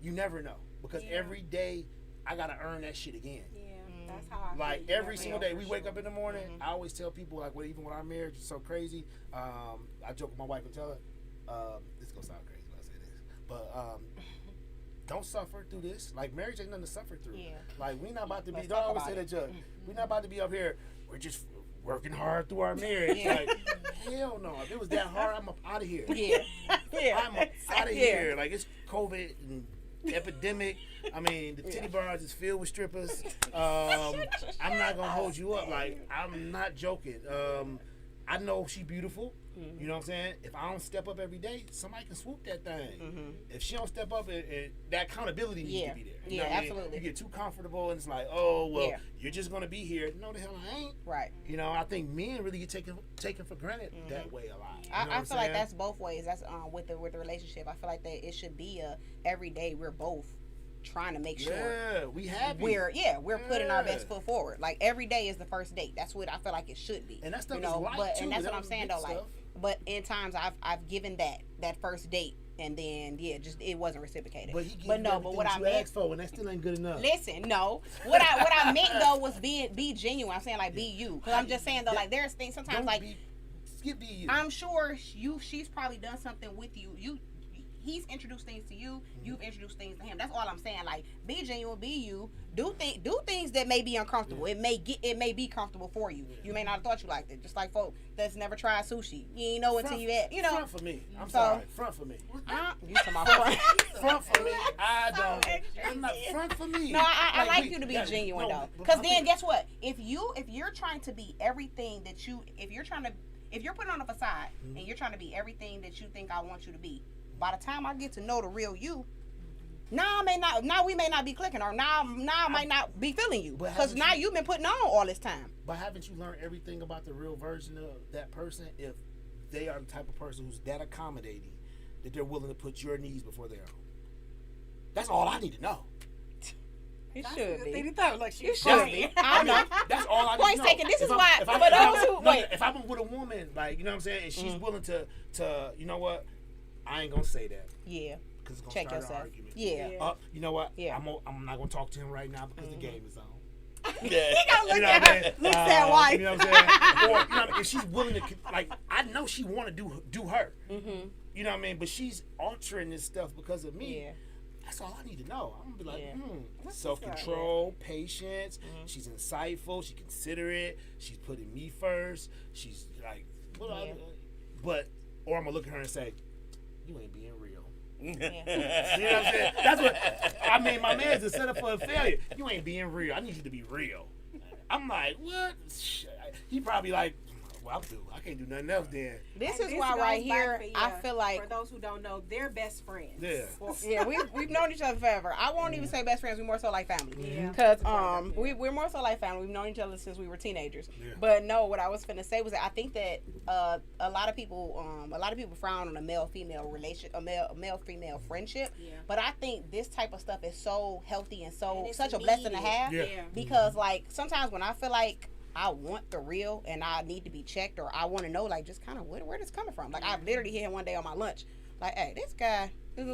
you never know because every day I gotta earn that shit again. Yeah, that's how I Like feel. every Yeah, single for day we wake sure. up in the morning, I always tell people like, even when our marriage is so crazy, I joke with my wife and tell her, this is gonna sound crazy when I say this, but don't suffer through this. Like marriage ain't nothing to suffer through. Yeah. Like we not about to be. Let's Don't talk always about say it. that, Judge. We not about to be up here. We're just working hard through our marriage. Yeah. Like hell no. If it was that hard, I'm up out of here. Yeah. Yeah. I'm up out of here. Like it's COVID and epidemic. I mean, the titty bars is filled with strippers. I'm not gonna hold you up. Like I'm not joking. I know she's beautiful. You know what I'm saying? If I don't step up every day, somebody can swoop that thing. If she don't step up, that accountability needs to be there. You know what I mean? Absolutely. You get too comfortable and it's like, oh well, Yeah. you're just gonna be here. No, the hell I ain't. Right. You know, I think men really get taken for granted that way a lot. You know what I I'm feel like saying? that's both ways. That's with the relationship. I feel like that it should be every day we're both trying to make sure we happy. we're putting our best foot forward. Like every day is the first date. That's what I feel like it should be. And that stuff you know, is light but too. and that's That what I'm was saying big though. Like, stuff. but in times I've given that first date and then just it wasn't reciprocated. But he but what I you meant. asked for, and that still ain't good enough. Listen, no. What I meant though was be genuine. I'm saying like be you. Because I'm just saying though like there's things sometimes Don't like be you. I'm sure she's probably done something with you. He's introduced things to you. You've introduced things to him. That's all I'm saying. Like, be genuine, be you. Do things that may be uncomfortable. It may be comfortable for you. You may not have thought you liked it. Just like folk that's never tried sushi. You ain't know until you had. You know. Front for me. I'm So- sorry. Front for me. You talking about front? Front for me. I don't. I'm not front for me. No, I like we- you to be yeah, genuine no, though. but Because I then think- guess what? If you're trying to be everything that if you're putting on a facade and you're trying to be everything that you think I want you to be, by the time I get to know the real you, now we may not be clicking, or now I might not be feeling you, But because haven't now you- you've been putting on all this time. But haven't you learned everything about the real version of that person if they are the type of person who's that accommodating that they're willing to put your needs before their own? That's all I need to know. It should be. Like You should be. I know. That's all I need Points to know. taken. This If is I'm- why. if I'm- For if I'm- those who no, wait. if I'm with a woman, like, you know what I'm saying, and she's willing to, you know what, I ain't gonna say that Yeah. because it's gonna Check start yourself. an argument. Yeah. You know what? Yeah. I'm not gonna talk to him right now because the game is on. Yeah. You know what I mean? Looks at wife. You know what I'm saying? Or, you know, if she's willing to, like, I know she want to do her. Mm-hmm. You know what I mean? But she's altering this stuff because of me. Yeah. That's all I need to know. I'm gonna be like, Yeah. self-control, patience. She's insightful. She's considerate. She's putting me first. She's like, or I'm gonna look at her and say, you ain't being real. You know what I'm saying? That's what I mean. My man's a setup for a failure. You ain't being real. I need you to be real. I'm like, what? He probably like, well, I'm through. I can't do nothing else then. This And is why goes right back here, for, I feel like for those who don't know, they're best friends. Yeah. yeah, we've known each other forever. I won't even say best friends. We're more so like family. Yeah. Because we're more so like family. We've known each other since we were teenagers. Yeah. But no, what I was finna say was that I think that a lot of people frown on a male female friendship. Yeah. But I think this type of stuff is so healthy and And it's such a blessing to needed. have. Yeah. Because like sometimes when I feel like I want the real and I need to be checked, or I want to know like just kind of where this coming from. Like I literally hit him one day on my lunch. like, hey, this guy, this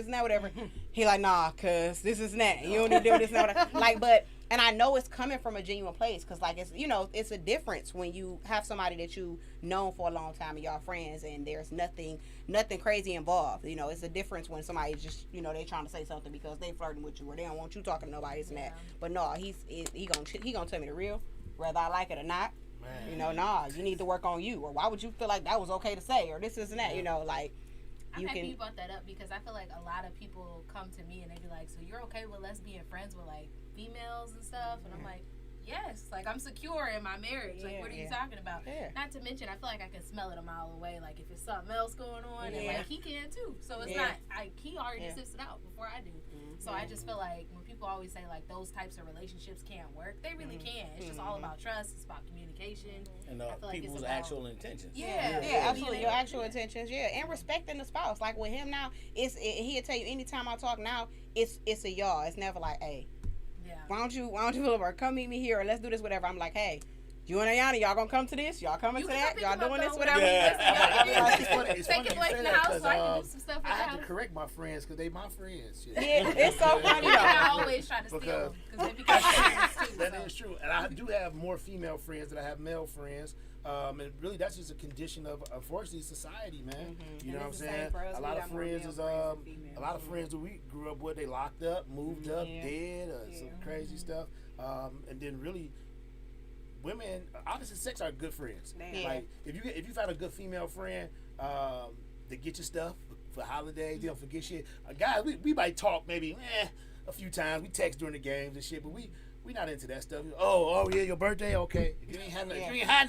and that, whatever. He like, nah, cause this is that. You don't need to do this and that. Like, but, and I know it's coming from a genuine place, cause like it's, you know, it's a difference when you have somebody that you known for a long time and y'all friends, and there's nothing crazy involved. You know, it's a difference when somebody just, you know, they trying to say something because they flirting with you or they don't want you talking to nobody, this and that. But no, he gonna tell me the real, whether I like it or not. Man. You know, nah, you need to work on you, or why would you feel like that was okay to say, or this and that. You know, like. I'm happy you brought that up because I feel like a lot of people come to me and they be like, so you're okay with us being friends with like females and stuff? And I'm like, yes, like I'm secure in my marriage. Like, what are you talking about? Not to mention, I feel like I can smell it a mile away. Like if it's something else going on, and like he can too. So it's not, he already sifts it out before I do. So I just feel like when people always say like those types of relationships can't work, they really can. It's just all about trust. It's about communication. And people's actual intentions. Yeah, absolutely. Your actual intentions. Yeah, and respecting the spouse. Like with him now, he'll tell you anytime I talk now, it's a y'all. It's never like, hey, why don't you over, come meet me here, or let's do this, whatever. I'm like, hey, you and Ayanna, y'all gonna come to this? Y'all coming to that? Y'all doing this, whatever? It's funny you say that because I have to correct my friends because they my friends. Yeah, it's so funny. I always try to steal them because they become friends too. That is true, and I do have more female friends than I have male friends. And really, that's just a condition of, unfortunately, society, man. You know what I'm saying? A lot of friends is a lot of friends that we grew up with, they locked up, moved up, dead, some crazy stuff, and then really. Women, opposite sex are good friends. Like if you find a good female friend that get you stuff for holidays, they don't forget shit. Guys, we might talk maybe a few times. We text during the games and shit, but we not into that stuff. Oh yeah, your birthday, okay. If you ain't had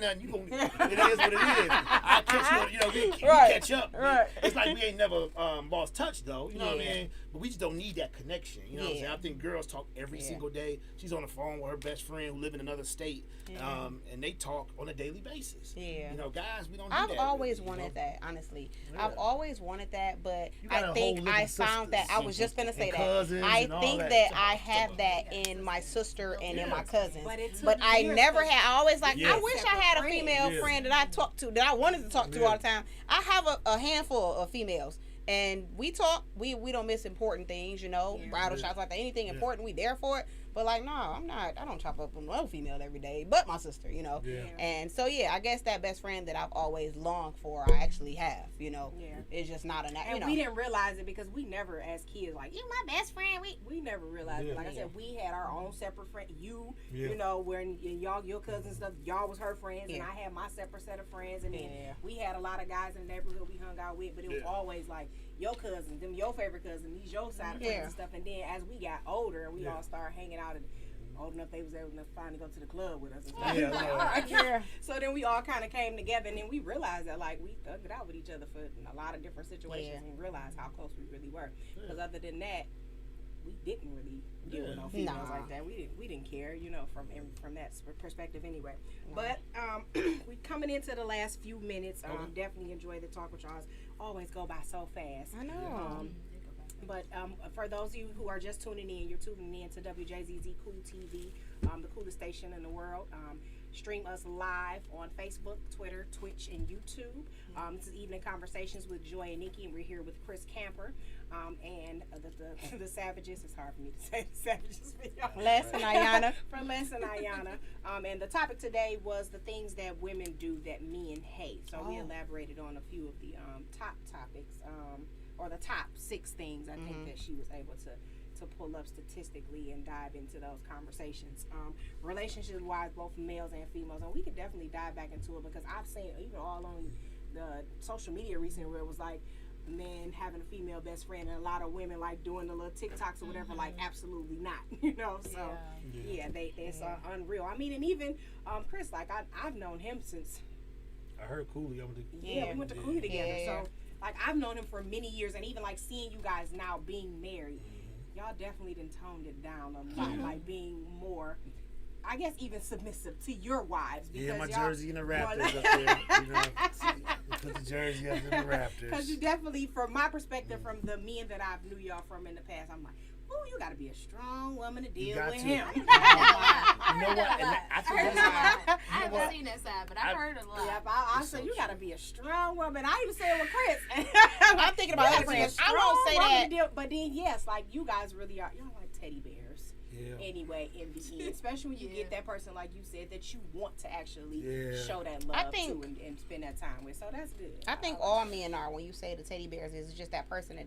nothing, you gonna it is what it is. I'll catch you. We catch up. Right. It's like we ain't never lost touch though. You know what I mean? But we just don't need that connection. You know what I'm saying? I think girls talk every single day. She's on the phone with her best friend who live in another state, and they talk on a daily basis. Yeah. You know, guys, we don't do that. I've always wanted that, honestly. Yeah. I've always wanted that, but I think I found that I was just gonna say that. I think that I have that in my sister and in my cousins. But I never had. I always like. I wish I had a female friend that I talked to, that I wanted to talk to all the time. I have a handful of females. And we talk, we don't miss important things, you know, bridal shots like that. Anything important, we there for it. But like, no, I don't chop up with no female every day, but my sister, you know. Yeah. And so, I guess that best friend that I've always longed for, I actually have, you know. Yeah. It's just not and we didn't realize it because we never, as kids, like, you my best friend. We never realized it. Like I said, we had our own separate friend. You know, when y'all, your cousins stuff, y'all was her friends, and I had my separate set of friends. And then we had a lot of guys in the neighborhood we hung out with, but it was always like, your cousins, them your favorite cousins, these your side of friends and stuff. And then as we got older, we all started hanging out and old enough they was able to finally go to the club with us and stuff. So then we all kind of came together, and then we realized that like we thugged it out with each other for a lot of different situations and realized how close we really were. Because other than that, we didn't really deal with no females like that. We didn't care, you know, from that perspective anyway. But we coming into the last few minutes. Definitely enjoy the talk with y'all. Always go by so fast. I know. But for those of you who are just tuning in, you're tuning in to WJZZ Cool TV, the coolest station in the world. Stream us live on Facebook, Twitter, Twitch, and YouTube. This is Evening Conversations with Joy and Nikki, and we're here with Chris Camper and the Savages. It's hard for me to say the Savages. Les and Ayanna. From Les and Ayanna. And the topic today was the things that women do that men hate. So we elaborated on a few of the top topics, or the top 6 things I think that she was able to pull up statistically and dive into those conversations, relationship-wise, both males and females. And we could definitely dive back into it because I've seen even all on the social media recently where it was like men having a female best friend and a lot of women like doing the little TikToks or whatever, like absolutely not, you know. So it's unreal. I mean, and even Chris, like I've known him since I heard Cooley. We went to Cooley together. So like I've known him for many years, and even like seeing you guys now being married. Y'all definitely done toned it down a lot, like being more, I guess, even submissive to your wives. Because my jersey and the Raptors up there. You know, put the jersey up in the Raptors. Because you definitely, from my perspective, from the men that I've knew y'all from in the past, I'm like, Ooh, you gotta be a strong woman to deal got with to. him. You know what? I haven't seen that side, but I've heard a lot. Yep, I It's said so you true. gotta be a strong woman. I even said it with Chris. I'm thinking about other friends. I won't say that. But then yes, like you guys really are. Y'all like teddy bears. Yeah. Anyway, in the end, especially when you Yeah. get that person like you said that you want to actually Yeah. show that love I think- to and spend that time with. So that's good. I think all men are. When you say the teddy bears, is just that person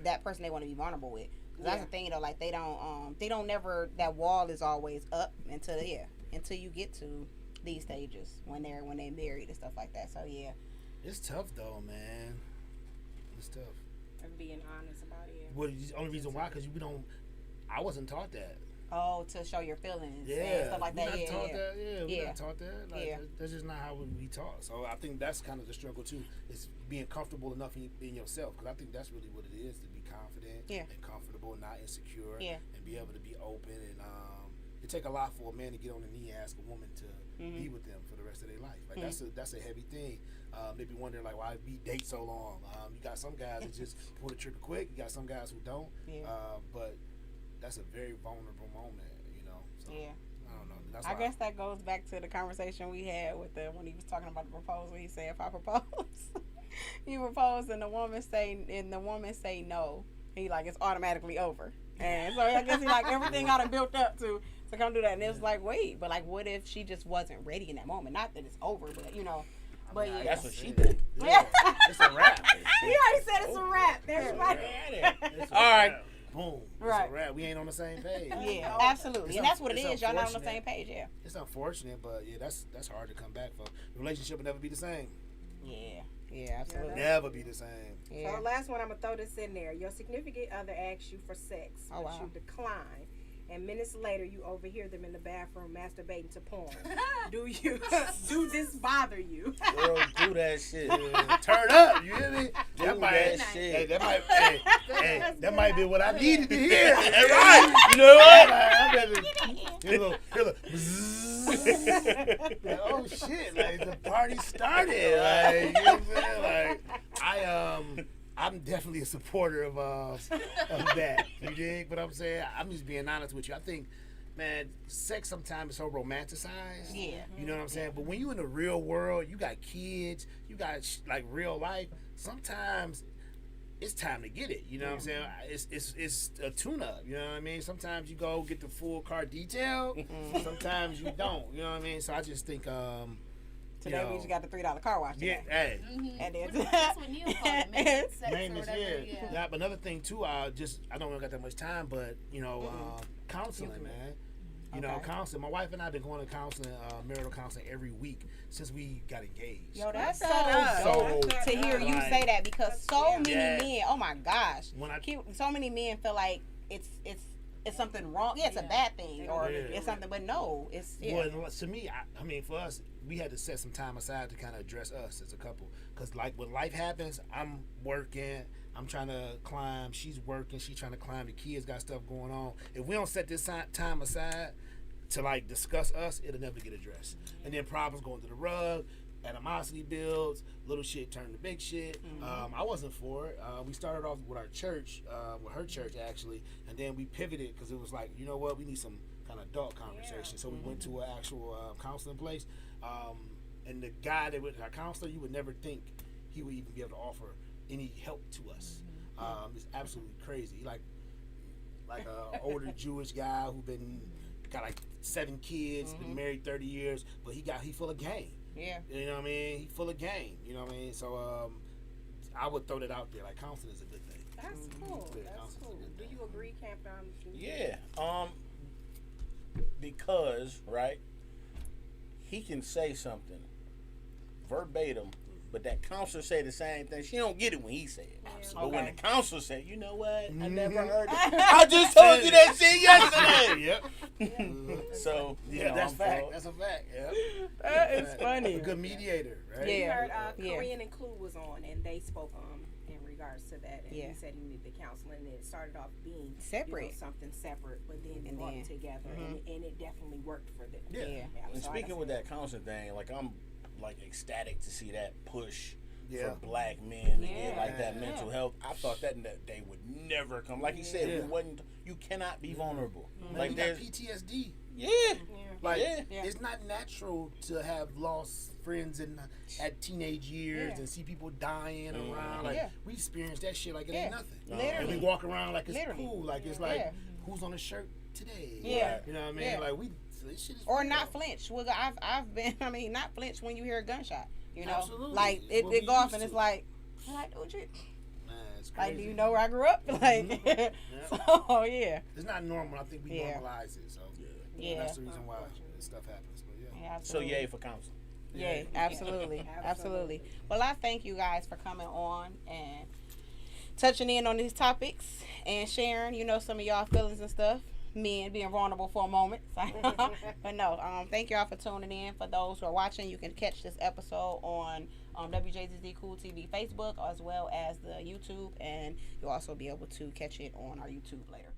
that person they want to be vulnerable with. 'Cause that's Yeah. the thing though. Like they don't never. That wall is always up until you get to these stages when they're married and stuff like that. So yeah. It's tough though, man. It's tough. And being honest about it. Well, the only reason why, because we don't. I wasn't taught that. Oh, to show your feelings Yeah, and stuff like we that. not Yeah, taught yeah. that. Yeah, we Yeah. not taught that. Like, Yeah. that's just not how we taught. So I think that's kind of the struggle too. Is being comfortable enough in yourself, because I think that's really what it is, to be confident and comfortable, not insecure, and be able to be open. And it take a lot for a man to get on the knee and ask a woman to be with them for the rest of their life. Like that's a heavy thing. They be wondering like why we date so long. You got some guys that just pull the trigger quick. You got some guys who don't. But that's a very vulnerable moment. So, Yeah. I don't know. That's I why guess that goes back to the conversation we had with when he was talking about the proposal. He said, "If I propose, you propose, and the woman say no, he like it's automatically over." And so I guess he like everything got him built up to come do that. And it was like, wait, but like, what if she just wasn't ready in that moment? Not that it's over, but But yeah. That's what she did. Yeah. It's a wrap. He already said it's a wrap. That's right. It's a All right. wrap. Boom. It's Right. a wrap. We ain't on the same page. Yeah, absolutely, It's and that's what it it's is. Y'all not on the unfortunate. same page, yeah. It's unfortunate, but yeah, that's hard to come back from. The relationship will never be the same. Yeah, absolutely. Never be the same. Yeah. So the last one, I'm gonna throw this in there. Your significant other asks you for sex, Oh, but wow. you decline, and minutes later you overhear them in the bathroom masturbating to porn. Do this bother you? Girl, do that shit. Turn up, you hear me? Do That might, that hey, shit. that might be what I needed to hear. That's right. You know what? I better hear a little bzzz. Like, oh shit! Like the party started. Like you know what I'm saying? Like I'm definitely a supporter of that. You dig what I'm saying? I'm just being honest with you. I think, man, sex sometimes is so romanticized. Yeah. You know what I'm saying? But when you in the real world, you got kids, you got like real life. Sometimes it's time to get it. You know what I'm saying? It's a tune-up. You know what I mean? Sometimes you go get the full car detail. Sometimes you don't. You know what I mean? So I just think Today we just got the $3 car wash. yeah, Today. hey. And then That's what Neil called it, maintenance sex or Maintenance, whatever. yeah. Yeah. Now, but another thing too, I don't got that much time, but counseling, man. You know, Okay. counseling. My wife and I have been going to counseling, marital counseling every week since we got engaged. Yo, that's That's so up. to hear you say that, because so many Yeah. men, oh my gosh, When I- so many men feel like it's something wrong. Yeah, it's a bad thing, or Yeah. it's something, but no, it's Well, to me, I mean, for us, we had to set some time aside to kind of address us as a couple. Because, like, when life happens, I'm working, I'm trying to climb, she's working, she's trying to climb, the kids got stuff going on. If we don't set this time aside to, like, discuss us, it'll never get addressed. And then problems go under the rug, animosity builds, little shit turn to big shit. I wasn't for it. We started off with our church, with her church, actually, and then we pivoted because it was like, you know what, we need some kind of adult conversation. So we went to an actual counseling place. And the guy that was our counselor, you would never think he would even be able to offer any help to us. It's absolutely crazy. Like a older Jewish guy who got like 7 kids, been married 30 years, but he full of game. yeah. You know what I mean? He full of game. You know what I mean? So I would throw that out there. Like, counseling is a good thing. That's cool. Yeah, That's counseling's cool. a good Do thing. you agree, Camp? Yeah. Because, right, he can say something verbatim, but that counselor say the same thing. She don't get it when he say it. But when the counselor say, you know what? I never heard it. I just told you that shit yesterday. Yep. So, you Yeah, know, that's I'm fact. for- That's a fact. Yep. That is A funny. good mediator, right? We Yeah. heard Yeah. Korean and Clue was on, and they spoke in regards to that. And Yeah. he said he needed the counseling, and it started off being Separate. something separate, but then And brought then- together, and it definitely worked for them. Yeah. Yeah. And so speaking I with that counseling thing, like I'm like ecstatic to see that push for black men to Yeah. get like that mental Yeah. health. I thought that day would never come. Like you said, Yeah. we wasn't. You cannot be vulnerable. Man, Like we got there's, PTSD. yeah, Like Yeah. it's not natural to have lost friends at teenage years Yeah. and see people dying around. Like Yeah. we experience that shit like it Yeah. ain't nothing. Literally. And we walk around like it's Literally. cool. Like it's like Yeah. who's on the shirt today? Yeah. You know what I mean? Yeah. Like so this shit is Or real. not flinch. Well, I've been. I mean, not flinch when you hear a gunshot. You know, Absolutely. like It's what we it go off used and it's to. like, dude, Man, it's like, crazy. do you know where I grew up? Like, Yeah. so yeah, It's not normal. I think we Yeah. normalize it. So Yeah. that's the reason why this stuff happens. But yeah. yeah. So Absolutely. yay for counseling. Yay, Yeah. absolutely, absolutely. Well, I thank you guys for coming on and touching in on these topics and sharing, you know, some of y'all feelings and stuff. Men being vulnerable for a moment. But no, thank y'all for tuning in. For those who are watching, you can catch this episode on WJZZ Cool TV Facebook as well as the YouTube, and you'll also be able to catch it on our YouTube later.